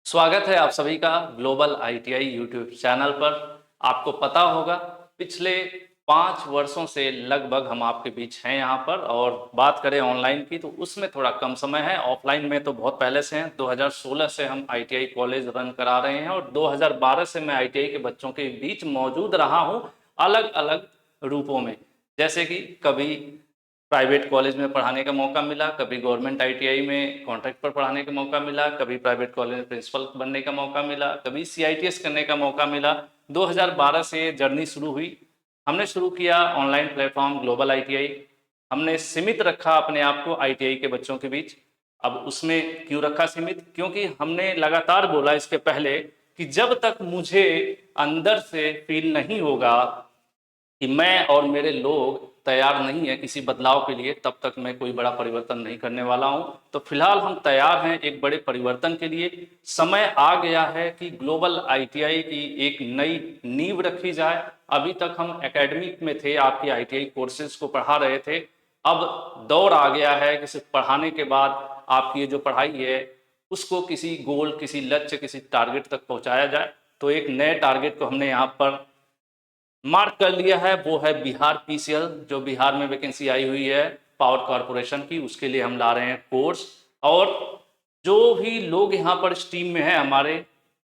स्वागत है आप सभी का ग्लोबल आईटीआई यूट्यूब चैनल पर। आपको पता होगा पिछले 5 वर्षों से लगभग हम आपके बीच हैं यहाँ पर, और बात करें ऑनलाइन की तो उसमें थोड़ा कम समय है। ऑफलाइन में तो बहुत पहले से हैं। 2016 से हम आईटीआई कॉलेज रन करा रहे हैं और 2012 से मैं आईटीआई के बच्चों के बीच मौजूद रहा हूँ, अलग अलग रूपों में। जैसे कि कभी प्राइवेट कॉलेज में पढ़ाने का मौका मिला, कभी गवर्नमेंट आईटीआई में कॉन्ट्रैक्ट पर पढ़ाने का मौका मिला, कभी प्राइवेट कॉलेज में प्रिंसिपल बनने का मौका मिला, कभी सीआईटीएस करने का मौका मिला। 2012 से जर्नी शुरू हुई। हमने शुरू किया ऑनलाइन प्लेटफॉर्म ग्लोबल आईटीआई। हमने सीमित रखा अपने आप को आईटीआई के बच्चों के बीच। अब उसमें क्यों रखा सीमित? क्योंकि हमने लगातार बोला इसके पहले कि जब तक मुझे अंदर से फील नहीं होगा कि मैं और मेरे लोग तैयार नहीं है किसी बदलाव के लिए, तब तक मैं कोई बड़ा परिवर्तन नहीं करने वाला हूं। तो फिलहाल हम तैयार हैं एक बड़े परिवर्तन के लिए। समय आ गया है कि ग्लोबल आईटीआई की एक नई नींव रखी जाए। अभी तक हम एकेडमिक में थे, आपकी आईटीआई कोर्सेज को पढ़ा रहे थे। अब दौर आ गया है कि सिर्फ पढ़ाने के बाद आपकी ये जो पढ़ाई है उसको किसी गोल, किसी लक्ष्य, किसी टारगेट तक पहुंचाया जाए। तो एक नए टारगेट को हमने यहाँ पर मार्क कर लिया है, वो है बिहार पीसीएल। जो बिहार में वैकेंसी आई हुई है पावर कॉरपोरेशन की, उसके लिए हम ला रहे हैं कोर्स। और जो भी लोग यहाँ पर इस टीम में हैं हमारे,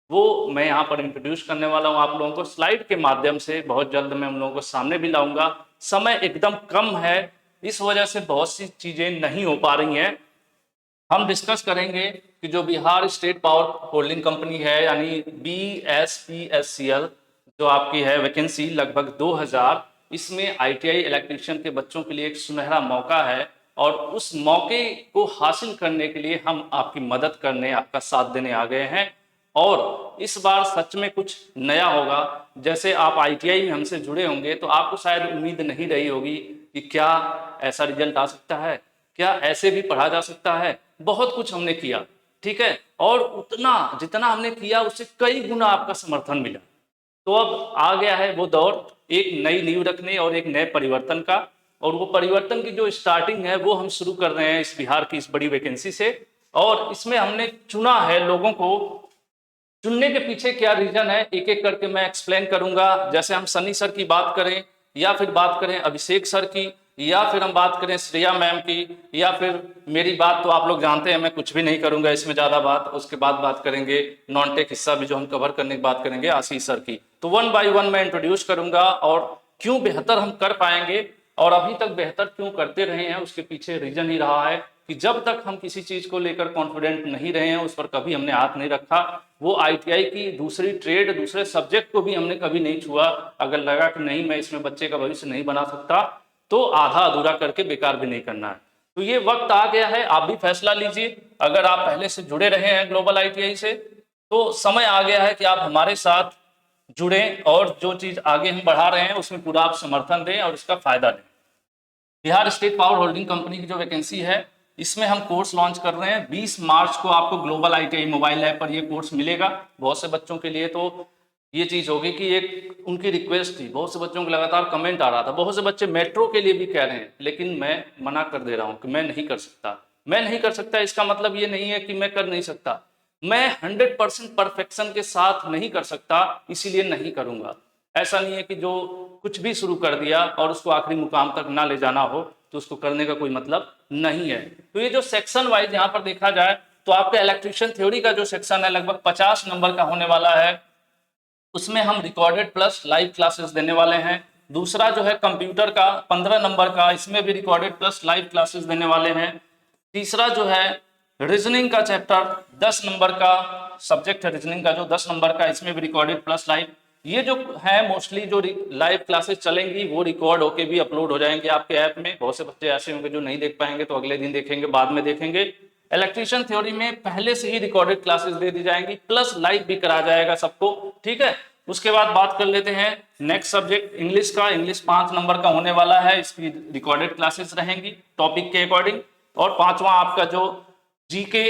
वो मैं यहाँ पर इंट्रोड्यूस करने वाला हूँ आप लोगों को स्लाइड के माध्यम से। बहुत जल्द मैं उन लोगों को सामने भी लाऊंगा। समय एकदम कम है, इस वजह से बहुत सी चीजें नहीं हो पा रही हैं। हम डिस्कस करेंगे कि जो Bihar state power holding company है यानी BSPSCL, जो आपकी है वैकेंसी लगभग 2000, इसमें आईटीआई इलेक्ट्रीशियन के बच्चों के लिए एक सुनहरा मौका है। और उस मौके को हासिल करने के लिए हम आपकी मदद करने, आपका साथ देने आ गए हैं। और इस बार सच में कुछ नया होगा। जैसे आप आईटीआई में हमसे जुड़े होंगे तो आपको शायद उम्मीद नहीं रही होगी कि क्या ऐसा रिजल्ट आ सकता है, क्या ऐसे भी पढ़ा जा सकता है। बहुत कुछ हमने किया, ठीक है, और उतना जितना हमने किया उससे कई गुना आपका समर्थन मिला। तो अब आ गया है वो दौर एक नई नींव रखने और एक नए परिवर्तन का। और वो परिवर्तन की जो स्टार्टिंग है वो हम शुरू कर रहे हैं इस बिहार की इस बड़ी वैकेंसी से। और इसमें हमने चुना है लोगों को। चुनने के पीछे क्या रीजन है, एक एक करके मैं एक्सप्लेन करूंगा। जैसे हम सनी सर की बात करें, या फिर बात करें अभिषेक सर की, या फिर हम बात करें श्रेया मैम की, या फिर मेरी बात तो आप लोग जानते हैं, मैं कुछ भी नहीं करूंगा इसमें ज्यादा बात। उसके बाद बात करेंगे नॉन टेक हिस्सा भी जो हम कवर करने की बात करेंगे आशीष सर की। तो वन बाय वन मैं इंट्रोड्यूस करूंगा और क्यों बेहतर हम कर पाएंगे और अभी तक बेहतर क्यों करते रहे हैं उसके पीछे रीजन ही रहा है कि जब तक हम किसी चीज को लेकर कॉन्फिडेंट नहीं रहे हैं, उस पर कभी हमने हाथ नहीं रखा। वो आईटीआई की दूसरी ट्रेड, दूसरे सब्जेक्ट को भी हमने कभी नहीं छुआ। अगर लगा कि नहीं मैं इसमें बच्चे का भविष्य नहीं बना सकता, तो आधा अधूरा करके बेकार भी नहीं करना है। तो ये वक्त आ गया है, आप भी फैसला लीजिए। अगर आप पहले से जुड़े रहे हैं ग्लोबल आईटीआई से, तो समय आ गया है कि आप हमारे साथ जुड़ें और जो चीज आगे हम बढ़ा रहे हैं उसमें पूरा आप समर्थन दें और इसका फायदा लें। Bihar state power holding company की जो वैकेंसी है, इसमें हम कोर्स लॉन्च कर रहे हैं। 20 मार्च को आपको ग्लोबल आईटीआई मोबाइल ऐप पर ये कोर्स मिलेगा। बहुत से बच्चों के लिए तो ये चीज होगी कि एक उनकी रिक्वेस्ट थी, बहुत से बच्चों को लगातार कमेंट आ रहा था, बहुत से बच्चे मेट्रो के लिए भी कह रहे हैं, लेकिन मैं मना कर दे रहा हूं कि मैं नहीं कर सकता। मैं नहीं कर सकता इसका मतलब ये नहीं है कि मैं कर नहीं सकता। मैं 100% परफेक्शन के साथ नहीं कर सकता, इसीलिए नहीं करूंगा। ऐसा नहीं है कि जो कुछ भी शुरू कर दिया और उसको आखिरी मुकाम तक ना ले जाना हो तो उसको करने का कोई मतलब नहीं है। तो ये जो सेक्शन वाइज यहाँ पर देखा जाए तो आपका इलेक्ट्रिशियन थ्योरी का जो सेक्शन है लगभग 50 नंबर का होने वाला है। उसमें हम रिकॉर्डेड प्लस लाइव क्लासेस देने वाले हैं। दूसरा जो है कंप्यूटर का 15 नंबर का, इसमें भी रिकॉर्डेड प्लस लाइव क्लासेस देने वाले हैं। तीसरा जो है रीजनिंग का चैप्टर 10 नंबर का सब्जेक्ट है, रीजनिंग का जो 10 नंबर का, इसमें भी रिकॉर्डेड प्लस लाइव। ये जो है मोस्टली जो लाइव क्लासेस चलेंगी वो रिकॉर्ड होके भी अपलोड हो जाएंगे आपके ऐप में। बहुत से बच्चे ऐसे होंगे जो नहीं देख पाएंगे तो अगले दिन देखेंगे, बाद में देखेंगे। इलेक्ट्रिशियन थ्योरी में पहले से ही रिकॉर्डेड क्लासेस दे दी जाएंगी, प्लस लाइव भी करा जाएगा सबको, ठीक है। उसके बाद बात कर लेते हैं नेक्स्ट सब्जेक्ट इंग्लिश का। इंग्लिश 5 नंबर का होने वाला है, इसकी रिकॉर्डेड क्लासेस रहेंगी टॉपिक के अकॉर्डिंग। और पांचवा आपका जो जीके,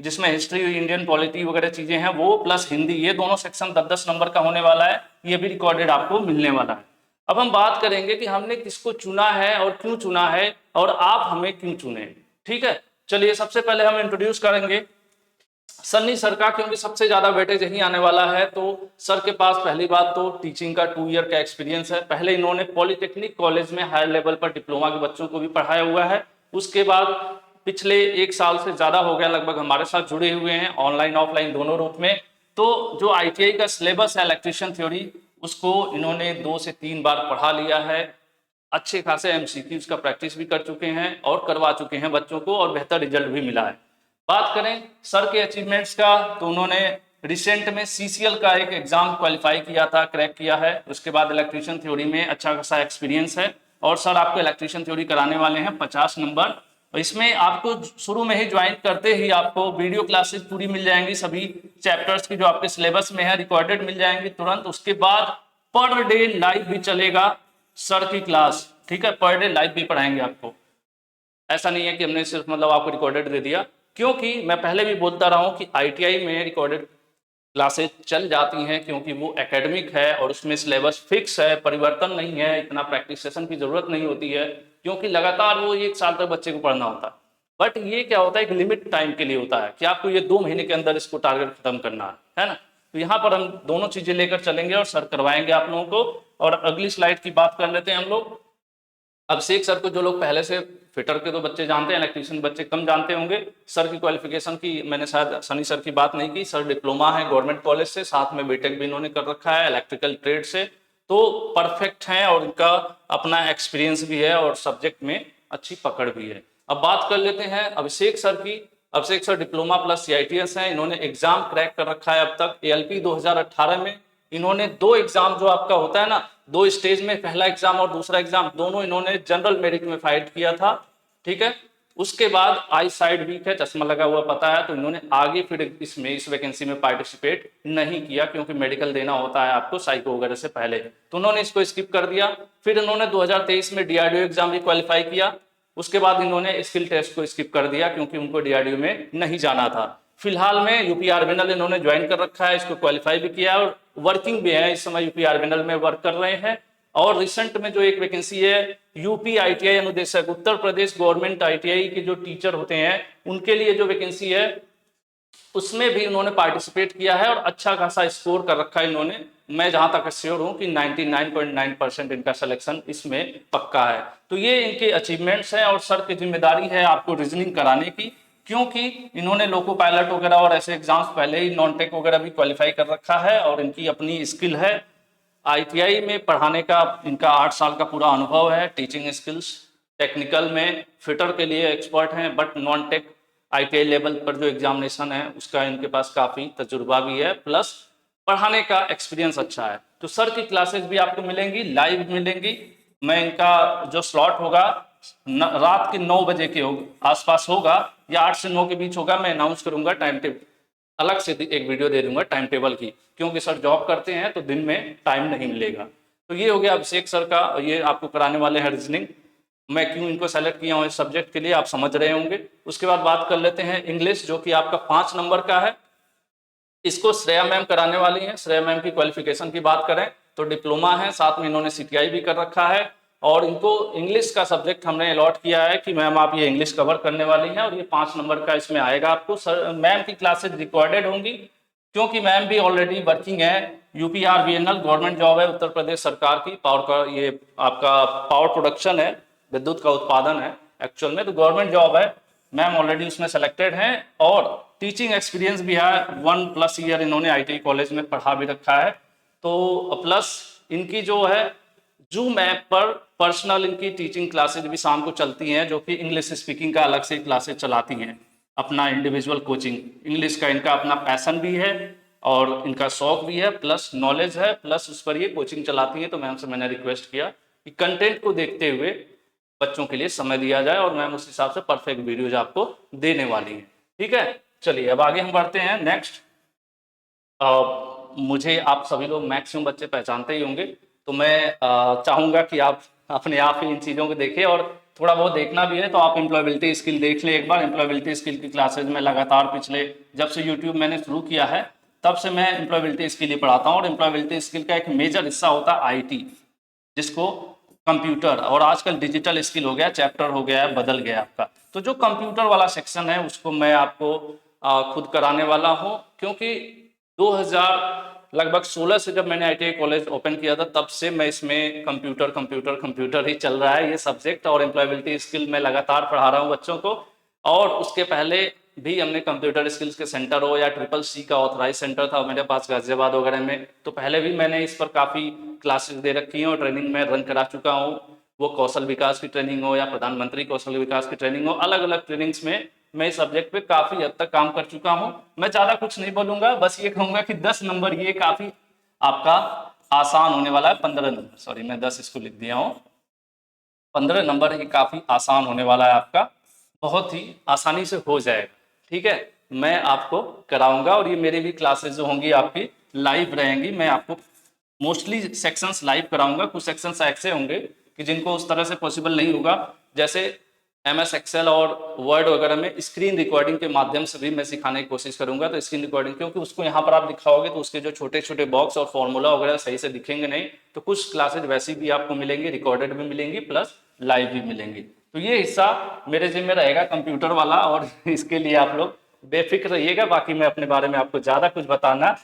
जिसमें हिस्ट्री, इंडियन पॉलिटी वगैरह चीजें हैं वो, प्लस हिंदी, ये दोनों सेक्शन 10-10 नंबर का होने वाला है। ये भी रिकॉर्डेड आपको मिलने वाला है। अब हम बात करेंगे कि हमने किसको चुना है और क्यों चुना है और आप हमें क्यों चुने, ठीक है। चलिए सबसे पहले हम इंट्रोड्यूस करेंगे सन्नी सर का, क्योंकि सबसे ज्यादा वेटेज यही आने वाला है। तो सर के पास पहली बात तो टीचिंग का 2 ईयर का एक्सपीरियंस है। पहले इन्होंने पॉलिटेक्निक कॉलेज में हायर लेवल पर डिप्लोमा के बच्चों को भी पढ़ाया हुआ है। उसके बाद पिछले 1 साल से ज्यादा हो गया लगभग हमारे साथ जुड़े हुए हैं, ऑनलाइन ऑफलाइन दोनों रूप में। तो जो आईटीआई का सिलेबस है इलेक्ट्रिशियन थ्योरी, उसको इन्होंने 2 से 3 बार पढ़ा लिया है। अच्छे खासे एमसीक्यूज का प्रैक्टिस भी कर चुके हैं और करवा चुके हैं बच्चों को, और बेहतर रिजल्ट भी मिला है। बात करें सर के अचीवमेंट्स का, तो उन्होंने रिसेंट में सीसीएल का एक एग्जाम क्वालिफाई किया था, क्रैक किया है। उसके बाद इलेक्ट्रिशियन थ्योरी में अच्छा खासा एक्सपीरियंस है, और सर आपको इलेक्ट्रिशियन थ्योरी कराने वाले हैं 50 नंबर। इसमें आपको शुरू में ही ज्वाइन करते ही आपको वीडियो क्लासेस पूरी मिल जाएंगी, सभी चैप्टर्स की जो आपके सिलेबस में है रिकॉर्डेड मिल जाएंगी तुरंत। उसके बाद पर डे लाइव भी चलेगा सर की क्लास, ठीक है, पर डे लाइव भी पढ़ाएंगे आपको। ऐसा नहीं है कि हमने सिर्फ मतलब आपको रिकॉर्डेड दे दिया, क्योंकि मैं पहले भी बोलता रहा हूं कि आईटीआई में रिकॉर्डेड क्लासेस चल जाती हैं, क्योंकि वो एकेडमिक है और उसमें सिलेबस फिक्स है, परिवर्तन नहीं है, इतना प्रैक्टिस सेशन की जरूरत नहीं होती है, क्योंकि लगातार वो 1 साल तक बच्चे को पढ़ना होता है। बट ये क्या होता है, एक लिमिट टाइम के लिए होता है कि आपको ये 2 महीने के अंदर इसको टारगेट खत्म करना है ना। तो यहाँ पर हम दोनों चीजें लेकर चलेंगे और सर करवाएंगे आप लोगों को। और अगली स्लाइड की बात कर लेते हैं हम लोग। अभिषेक सर को जो लोग पहले से फिटर के तो बच्चे जानते हैं, इलेक्ट्रीशियन बच्चे कम जानते होंगे। सर की क्वालिफिकेशन की मैंने शायद सनी सर की बात नहीं की। सर डिप्लोमा है गवर्नमेंट कॉलेज से, साथ में बीटेक भी इन्होंने कर रखा है इलेक्ट्रिकल ट्रेड से। तो परफेक्ट हैं और इनका अपना एक्सपीरियंस भी है और सब्जेक्ट में अच्छी पकड़ भी है। अब बात कर लेते हैं अभिषेक सर की। अभिषेक सर डिप्लोमा प्लस सीआईटीएस हैं। इन्होंने एग्जाम क्रैक कर रखा है अब तक। एएलपी 2018 में इन्होंने 2 एग्जाम जो आपका होता है ना, 2 स्टेज में, पहला एग्जाम और दूसरा एग्जाम, दोनों इन्होंने जनरल मेरिट में फाइट किया था, ठीक है। उसके बाद आई साइड वीक है, चश्मा लगा हुआ पता है, तो इन्होंने आगे फिर इसमें इस वैकेंसी में पार्टिसिपेट नहीं किया, क्योंकि मेडिकल देना होता है आपको साइको वगैरह से पहले, तो उन्होंने इसको स्किप कर दिया। फिर इन्होंने 2023 में डीआरडीओ एग्जाम भी क्वालिफाई किया। उसके बाद इन्होंने स्किल टेस्ट को स्किप कर दिया, क्योंकि उनको डीआरडीओ में नहीं जाना था। फिलहाल में यूपी आर्बिनल इन्होंने ज्वाइन कर रखा है, इसको क्वालिफाई भी किया और वर्किंग भी है, इस समय यूपी आर्बिनल में वर्क कर रहे हैं। और रिसेंट में जो एक वैकेंसी है यूपी आईटीआई अनुदेशक, उत्तर प्रदेश गवर्नमेंट आईटीआई के जो टीचर होते हैं उनके लिए जो वैकेंसी है, उसमें भी उन्होंने पार्टिसिपेट किया है और अच्छा खासा स्कोर कर रखा है इन्होंने। मैं जहां तक श्योर हूं कि 99.9% इनका सिलेक्शन इसमें पक्का है। तो ये इनके अचीवमेंट्स हैं और सर की जिम्मेदारी है आपको रीजनिंग कराने की, क्योंकि इन्होंने लोको पायलट वगैरह और ऐसे एग्जाम्स पहले ही नॉन टेक वगैरह भी क्वालिफाई कर रखा है और इनकी अपनी स्किल है। आईटीआई में पढ़ाने का इनका 8 साल का पूरा अनुभव है, टीचिंग स्किल्स। टेक्निकल में फिटर के लिए एक्सपर्ट हैं, but non tech ITI level पर जो एग्जामिनेशन है उसका इनके पास काफ़ी तजुर्बा भी है, प्लस पढ़ाने का एक्सपीरियंस अच्छा है। तो सर की क्लासेस भी आपको मिलेंगी, लाइव मिलेंगी। मैं इनका जो स्लॉट होगा रात के 9 बजे के आसपास होगा, या 8 से 9 के बीच होगा। मैं अनाउंस करूंगा टाइम टेबल, अलग से एक वीडियो दे दूंगा टाइम टेबल की, क्योंकि सर जॉब करते हैं तो दिन में टाइम नहीं मिलेगा। तो ये हो गया अभिषेक सर का, ये आपको कराने वाले हैं रीजनिंग। मैं क्यों इनको सेलेक्ट किया हूँ इस सब्जेक्ट के लिए आप समझ रहे होंगे। उसके बाद बात कर लेते हैं इंग्लिश, जो कि आपका 5 नंबर का है। इसको श्रेया मैम कराने वाली हैं। श्रेया मैम की क्वालिफिकेशन की बात करें तो डिप्लोमा है, साथ में इन्होंने सीटीआई भी कर रखा है, और इनको इंग्लिश का सब्जेक्ट हमने अलॉट किया है कि मैम आप ये इंग्लिश कवर करने वाली हैं, और ये 5 नंबर का इसमें आएगा आपको। सर मैम की क्लासेज रिकॉर्डेड होंगी, क्योंकि मैम भी ऑलरेडी वर्किंग है। यूपीआरबीएनएल गवर्नमेंट जॉब है उत्तर प्रदेश सरकार की, पावर का ये आपका पावर प्रोडक्शन है, विद्युत का उत्पादन है एक्चुअल में, तो गवर्नमेंट जॉब है। मैम ऑलरेडी उसमें सेलेक्टेड हैं और टीचिंग एक्सपीरियंस भी है, 1+ ईयर इन्होंने आईटीआई कॉलेज में पढ़ा भी रखा है। तो प्लस इनकी जो है जूम ऐप पर पर्सनल इनकी टीचिंग क्लासेज भी शाम को चलती हैं, जो कि इंग्लिश स्पीकिंग का अलग से क्लासेज चलाती हैं, अपना इंडिविजुअल कोचिंग। इंग्लिश का इनका अपना पैशन भी है और इनका शौक भी है, प्लस नॉलेज है, प्लस उस पर ये कोचिंग चलाती हैं। तो मैम से मैंने रिक्वेस्ट किया कि कंटेंट को देखते हुए बच्चों के लिए समय दिया जाए, और मैम उस हिसाब से परफेक्ट वीडियोज आपको देने वाली है, ठीक है। चलिए अब आगे हम बढ़ते हैं नेक्स्ट। मुझे आप सभी लोग मैक्सिमम बच्चे पहचानते ही होंगे, तो मैं चाहूँगा कि आप अपने आप ही इन चीज़ों को देखें, और थोड़ा बहुत देखना भी है तो आप एम्प्लॉयबिलिटी स्किल देख लें एक बार। एम्प्लॉयबिलिटी स्किल की क्लासेज में लगातार पिछले जब से यूट्यूब मैंने शुरू किया है तब से मैं एम्प्लॉयबिलिटी स्किल ही पढ़ाता हूँ, और एम्प्लॉयबिलिटी स्किल का एक मेजर हिस्सा होता है आईटी, जिसको कंप्यूटर और आजकल डिजिटल स्किल हो गया, चैप्टर हो गया, बदल गया आपका। तो जो कंप्यूटर वाला सेक्शन है उसको मैं आपको खुद कराने वाला हूँ, क्योंकि 2000 लगभग 16 से जब मैंने ITI कॉलेज ओपन किया था तब से मैं इसमें कंप्यूटर ही चल रहा है ये सब्जेक्ट, और एम्प्लॉयबिलिटी स्किल मैं लगातार पढ़ा रहा हूँ बच्चों को। और उसके पहले भी हमने कंप्यूटर स्किल्स के सेंटर हो या CCC का ऑथराइज सेंटर था मेरे पास गाजियाबाद वगैरह में, तो पहले भी मैंने इस पर काफ़ी क्लासेस दे रखी हैं और ट्रेनिंग में रन करा चुका हूँ। वो कौशल विकास की ट्रेनिंग हो या प्रधानमंत्री कौशल विकास की ट्रेनिंग हो, अलग अलग ट्रेनिंग्स में मैं इस सब्जेक्ट पे काफ़ी हद तक काम कर चुका हूँ। मैं ज़्यादा कुछ नहीं बोलूँगा, बस ये कहूँगा कि 10 नंबर ये काफ़ी आपका आसान होने वाला है। 15 नंबर, सॉरी मैं 10 इसको लिख दिया हूँ। 15 नंबर ये काफ़ी आसान होने वाला है आपका, बहुत ही आसानी से हो जाएगा। ठीक है, मैं आपको कराऊंगा और ये मेरी भी क्लासेस जो होंगी आपकी लाइव रहेंगी। मैं आपको मोस्टली सेक्शंस लाइव कराऊंगा, कुछ सेक्शंस ऐसे होंगे कि जिनको उस तरह से पॉसिबल नहीं होगा, जैसे MS एक्सेल और वर्ड वगैरह में स्क्रीन रिकॉर्डिंग के माध्यम से भी मैं सिखाने की कोशिश करूंगा। तो स्क्रीन रिकॉर्डिंग, क्योंकि उसको यहाँ पर आप दिखाओगे तो उसके जो छोटे छोटे बॉक्स और फॉर्मूला वगैरह सही से दिखेंगे नहीं, तो कुछ क्लासेज वैसी भी आपको मिलेंगी, रिकॉर्डेड भी मिलेंगी प्लस लाइव भी मिलेंगी। तो ये हिस्सा मेरे जिम्मे रहेगा कंप्यूटर वाला, और इसके लिए आप लोग बेफिक्र रहिएगा। बाकी मैं अपने बारे में आपको ज़्यादा कुछ बताना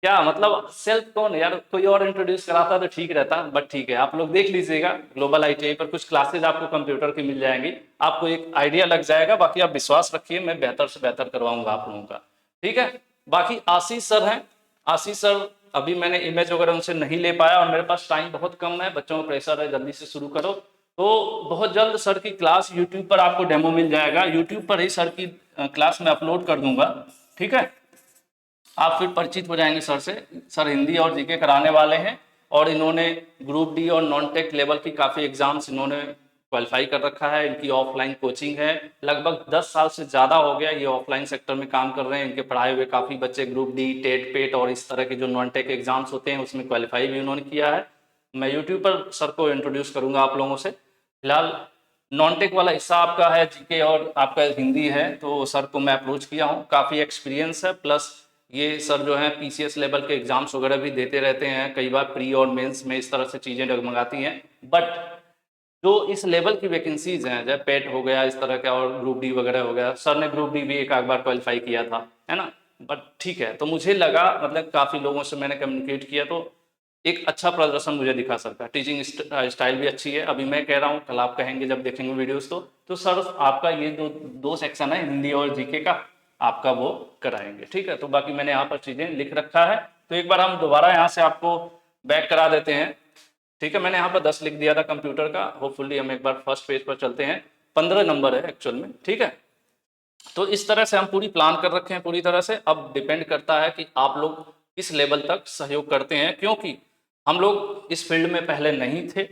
क्या मतलब, सेल्फ कौन यार, कोई और इंट्रोड्यूस कराता तो ठीक रहता, बट ठीक है आप लोग देख लीजिएगा। ग्लोबल ITI पर कुछ क्लासेज आपको कंप्यूटर की मिल जाएंगी, आपको एक आइडिया लग जाएगा। बाकी आप विश्वास रखिए, मैं बेहतर से बेहतर करवाऊंगा आप लोगों का। ठीक है, बाकी आशीष सर हैं। आशीष सर अभी मैंने इमेज वगैरह उनसे नहीं ले पाया और मेरे पास टाइम बहुत कम है, बच्चों का प्रेशर है, जल्दी से शुरू करो। तो बहुत जल्द सर की क्लास यूट्यूब पर आपको डेमो मिल जाएगा, यूट्यूब पर ही सर की क्लास में अपलोड कर दूंगा। ठीक है, आप फिर परिचित हो जाएंगे सर से। सर हिंदी और जीके कराने वाले हैं, और इन्होंने ग्रुप डी और नॉन टेक लेवल की काफ़ी एग्जाम्स इन्होंने क्वालिफाई कर रखा है। इनकी ऑफलाइन कोचिंग है, लगभग 10 साल से ज़्यादा हो गया ये ऑफलाइन सेक्टर में काम कर रहे हैं। इनके पढ़ाए हुए काफ़ी बच्चे ग्रुप डी, टेट, पेट और इस तरह के जो नॉन टेक एग्जाम्स होते हैं उसमें क्वालिफाई भी उन्होंने किया है। मैं यूट्यूब पर सर को इंट्रोड्यूस करूँगा आप लोगों से। फिलहाल नॉन टेक वाला हिस्सा आपका है जीके और आपका हिंदी है, तो सर को मैं अप्रोच किया हूँ, काफ़ी एक्सपीरियंस है। प्लस ये सर जो है PCS लेवल के एग्जाम्स वगैरह भी देते रहते हैं, कई बार प्री और मेंस में इस तरह से चीज़ें डगमगाती हैं। बट जो इस लेवल की वैकेंसीज हैं, जैसे पेट हो गया इस तरह का और ग्रुप डी वगैरह हो गया, सर ने ग्रुप डी भी एक आध बार क्वालिफाई किया था, है ना। बट ठीक है, तो मुझे लगा मतलब काफ़ी लोगों से मैंने कम्युनिकेट किया तो एक अच्छा प्रदर्शन मुझे दिखा सर का। टीचिंग स्टाइल भी अच्छी है। अभी मैं कह रहा हूँ, कल आप कहेंगे जब देखेंगे वीडियोस तो सर आपका ये जो दो सेक्शन है हिंदी और जीके का, आपका वो कराएंगे। ठीक है, तो बाकी मैंने यहाँ पर चीज़ें लिख रखा है, तो एक बार हम दोबारा यहाँ से आपको बैक करा देते हैं। ठीक है, मैंने यहाँ पर 10 लिख दिया था कंप्यूटर का। होपफुली हम एक बार फर्स्ट पेज पर चलते हैं। 15 नंबर है एक्चुअल में। ठीक है, तो इस तरह से हम पूरी प्लान कर रखे हैं पूरी तरह से। अब डिपेंड करता है कि आप लोग किस लेवल तक सहयोग करते हैं, क्योंकि हम लोग इस फील्ड में पहले नहीं थे,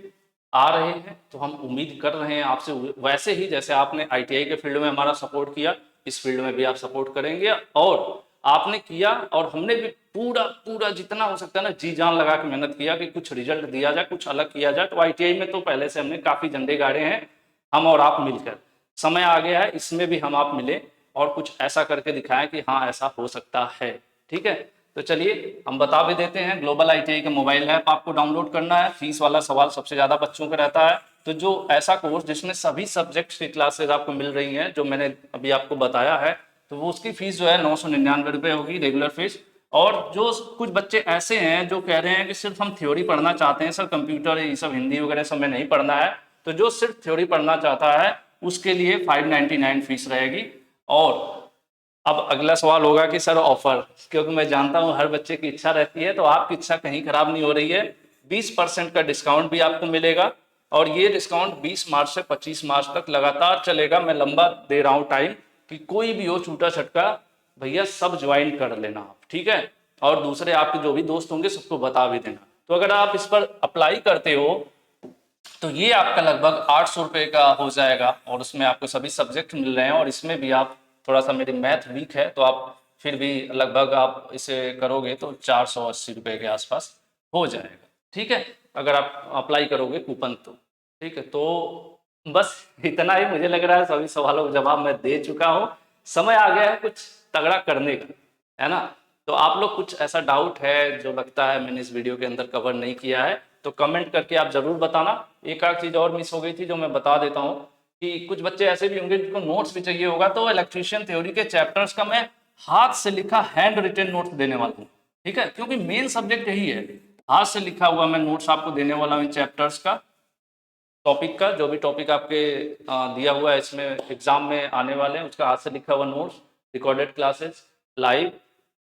आ रहे हैं, तो हम उम्मीद कर रहे हैं आपसे वैसे ही जैसे आपने ITI के फील्ड में हमारा सपोर्ट किया, इस फील्ड में भी आप सपोर्ट करेंगे। और आपने किया और हमने भी पूरा पूरा जितना हो सकता है ना जी जान लगा के मेहनत किया कि कुछ रिजल्ट दिया जाए, कुछ अलग किया जाए। तो ITI में तो पहले से हमने काफ़ी झंडे गाड़े हैं, हम और आप मिलकर। समय आ गया है इसमें भी हम आप मिले और कुछ ऐसा करके दिखाएं कि हाँ ऐसा हो सकता है। ठीक है, तो चलिए हम बता भी देते हैं। ग्लोबल ITI का मोबाइल ऐप आपको डाउनलोड करना है। फीस वाला सवाल सबसे ज़्यादा बच्चों का रहता है, तो जो ऐसा कोर्स जिसमें सभी सब्जेक्ट्स की क्लासेज आपको मिल रही हैं जो मैंने अभी आपको बताया है, तो वो उसकी फीस जो है 999 रुपये होगी रेगुलर फीस। और जो कुछ बच्चे ऐसे हैं जो कह रहे हैं कि सिर्फ हम थ्योरी पढ़ना चाहते हैं सर, कंप्यूटर ये सब हिंदी वगैरह सब में नहीं पढ़ना है, तो जो सिर्फ थ्योरी पढ़ना चाहता है उसके लिए 599 फीस रहेगी। और अब अगला सवाल होगा कि सर ऑफर, क्योंकि मैं जानता हूं हर बच्चे की इच्छा रहती है, तो आपकी इच्छा कहीं खराब नहीं हो रही है। 20% का डिस्काउंट भी आपको मिलेगा, और ये डिस्काउंट 20 मार्च से 25 मार्च तक लगातार चलेगा। मैं लंबा दे रहा हूं टाइम कि कोई भी हो छूटा छटका भैया सब ज्वाइन कर लेना आप। ठीक है, और दूसरे आपके जो भी दोस्त होंगे सबको बता भी देना। तो अगर आप इस पर अप्लाई करते हो तो ये आपका लगभग 800 रुपये का हो जाएगा, और उसमें आपको सभी सब्जेक्ट मिल रहे हैं। और इसमें भी आप थोड़ा सा, मेरी मैथ वीक है तो आप फिर भी लगभग आप इसे करोगे तो 480 रुपये के आसपास हो जाएगा। ठीक है, अगर आप अप्लाई करोगे कूपन तो। ठीक है, तो बस इतना ही। मुझे लग रहा है सभी सवालों का जवाब मैं दे चुका हूँ। समय आ गया है कुछ तगड़ा करने का, है ना। तो आप लोग कुछ ऐसा डाउट है जो लगता है मैंने इस वीडियो के अंदर कवर नहीं किया है, तो कमेंट करके आप जरूर बताना। एक आध चीज़ और मिस हो गई थी जो मैं बता देता हूँ कि कुछ बच्चे ऐसे भी होंगे जिनको नोट्स भी चाहिए होगा, तो इलेक्ट्रीशियन थ्योरी के चैप्टर्स का मैं हाथ से लिखा हैंड रिटन नोट्स देने वाला हूँ, ठीक है, क्योंकि मेन सब्जेक्ट यही है। हाथ से लिखा हुआ मैं नोट्स आपको देने वाला हूँ इन चैप्टर्स का, टॉपिक का, जो भी टॉपिक आपके दिया हुआ है इसमें एग्जाम में आने वाले हैं उसका हाथ से लिखा हुआ notes, recorded classes, live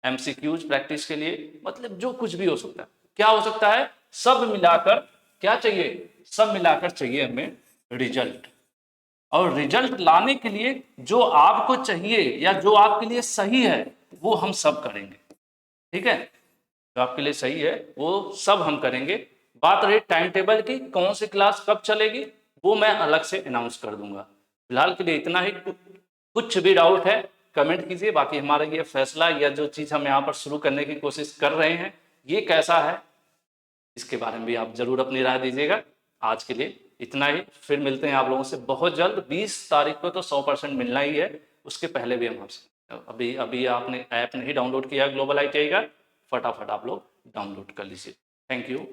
MCQs practice के लिए, मतलब जो कुछ भी हो सकता है, क्या हो सकता है, सब मिलाकर क्या चाहिए, सब मिलाकर चाहिए हमें रिजल्ट। और रिजल्ट लाने के लिए जो आपको चाहिए या जो आपके लिए सही है वो हम सब करेंगे, ठीक है, जो आपके लिए सही है वो सब हम करेंगे। बात रही टाइम टेबल की, कौन सी क्लास कब चलेगी वो मैं अलग से अनाउंस कर दूंगा। फिलहाल के लिए इतना ही। कुछ भी डाउट है कमेंट कीजिए, बाकी हमारा ये फैसला या जो चीज़ हम यहाँ पर शुरू करने की कोशिश कर रहे हैं ये कैसा है इसके बारे में भी आप जरूर अपनी राय दीजिएगा। आज के लिए इतना ही, फिर मिलते हैं आप लोगों से बहुत जल्द। 20 तारीख को तो 100% मिलना ही है, उसके पहले भी हम आपसे, अभी अभी आपने ऐप नहीं डाउनलोड किया ग्लोबल ITI का, फटाफट आप लोग डाउनलोड कर लीजिए। Thank you.